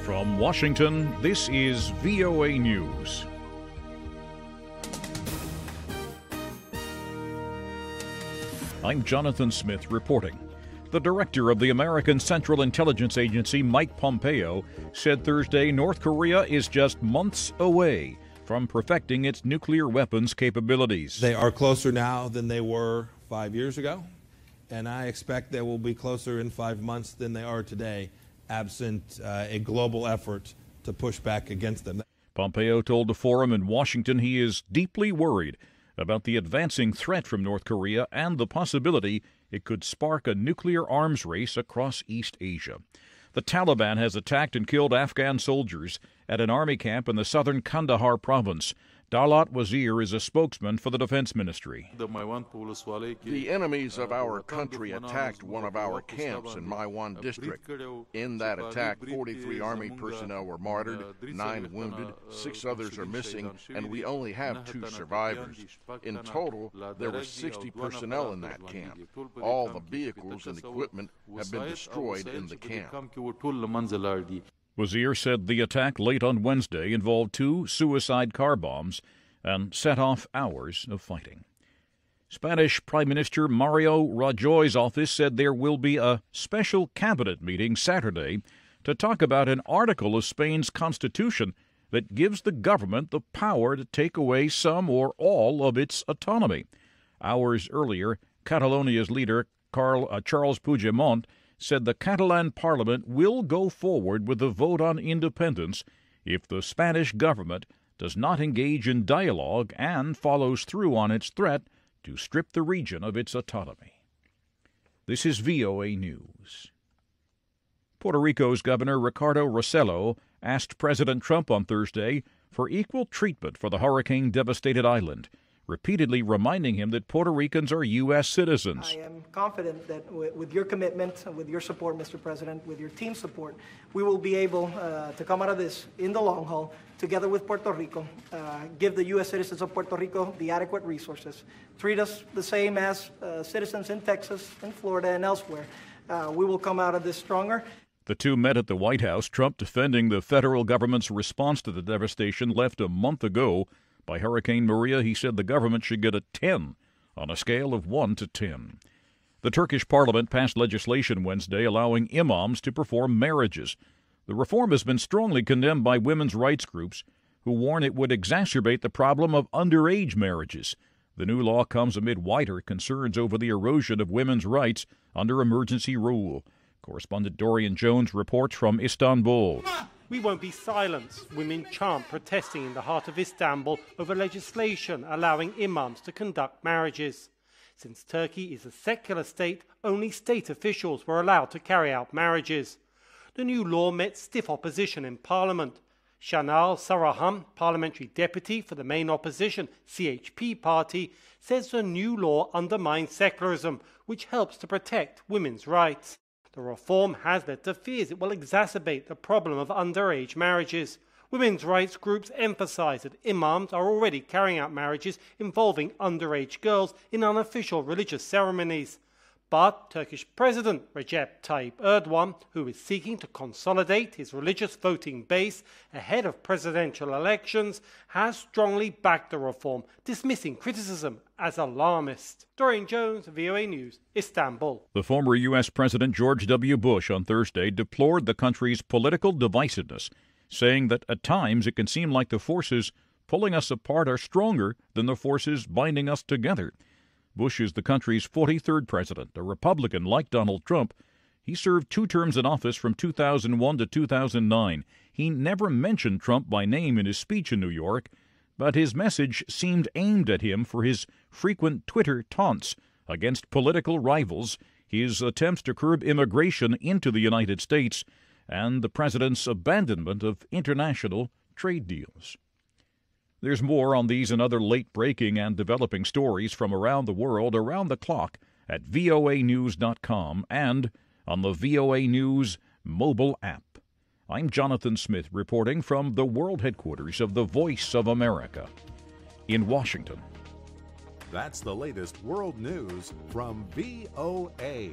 From Washington, this is VOA News. I'm Jonathan Smith reporting. The director of the American Central Intelligence Agency, Mike Pompeo, said Thursday North Korea is just months away from perfecting its nuclear weapons capabilities. They are closer now than they were 5 years ago, and I expect they will be closer in 5 months than they are today, absent a global effort to push back against them. Pompeo told a forum in Washington he is deeply worried about the advancing threat from North Korea and the possibility it could spark a nuclear arms race across East Asia. The Taliban has attacked and killed Afghan soldiers at an army camp in the southern Kandahar province. Waziri is a spokesman for the defense ministry. The enemies of our country attacked one of our camps in Maiwan district. In that attack, 43 Army personnel were martyred, 9 wounded, 6 others are missing, and we only have 2 survivors. In total, there were 60 personnel in that camp. All the vehicles and equipment have been destroyed in the camp. Wazir said the attack late on Wednesday involved 2 suicide car bombs and set off hours of fighting. Spanish Prime Minister Mario Rajoy's office said there will be a special cabinet meeting Saturday to talk about an article of Spain's constitution that gives the government the power to take away some or all of its autonomy. Hours earlier, Catalonia's leader, Charles Puigdemont, said the Catalan parliament will go forward with the vote on independence if the Spanish government does not engage in dialogue and follows through on its threat to strip the region of its autonomy. This is VOA News. Puerto Rico's Governor Ricardo Rossello asked President Trump on Thursday for equal treatment for the hurricane-devastated island, repeatedly reminding him that Puerto Ricans are U.S. citizens. I am confident that with your commitment, with your support, Mr. President, with your team's support, we will be able to come out of this in the long haul, together with Puerto Rico, give the U.S. citizens of Puerto Rico the adequate resources, treat us the same as citizens in Texas, in Florida, and elsewhere. We will come out of this stronger. The two met at the White House, Trump defending the federal government's response to the devastation left a month ago by Hurricane Maria. He said the government should get a 10 on a scale of 1 to 10. The Turkish parliament passed legislation Wednesday allowing imams to perform marriages. The reform has been strongly condemned by women's rights groups who warn it would exacerbate the problem of underage marriages. The new law comes amid wider concerns over the erosion of women's rights under emergency rule. Correspondent Dorian Jones reports from Istanbul. We won't be silenced. Women chant protesting in the heart of Istanbul over legislation allowing imams to conduct marriages. Since Turkey is a secular state, only state officials were allowed to carry out marriages. The new law met stiff opposition in Parliament. Shanal Saraham, parliamentary deputy for the main opposition CHP party, says the new law undermines secularism, which helps to protect women's rights. The reform has led to fears it will exacerbate the problem of underage marriages. Women's rights groups emphasize that imams are already carrying out marriages involving underage girls in unofficial religious ceremonies. But Turkish President Recep Tayyip Erdogan, who is seeking to consolidate his religious voting base ahead of presidential elections, has strongly backed the reform, dismissing criticism as alarmist. Dorian Jones, VOA News, Istanbul. The former U.S. President George W. Bush on Thursday deplored the country's political divisiveness, saying that at times it can seem like the forces pulling us apart are stronger than the forces binding us together. Bush is the country's 43rd president, a Republican like Donald Trump. He served 2 terms in office from 2001 to 2009. He never mentioned Trump by name in his speech in New York, but his message seemed aimed at him for his frequent Twitter taunts against political rivals, his attempts to curb immigration into the United States, and the president's abandonment of international trade deals. There's more on these and other late-breaking and developing stories from around the world around the clock at voanews.com and on the VOA News mobile app. I'm Jonathan Smith reporting from the world headquarters of the Voice of America in Washington. That's the latest world news from VOA.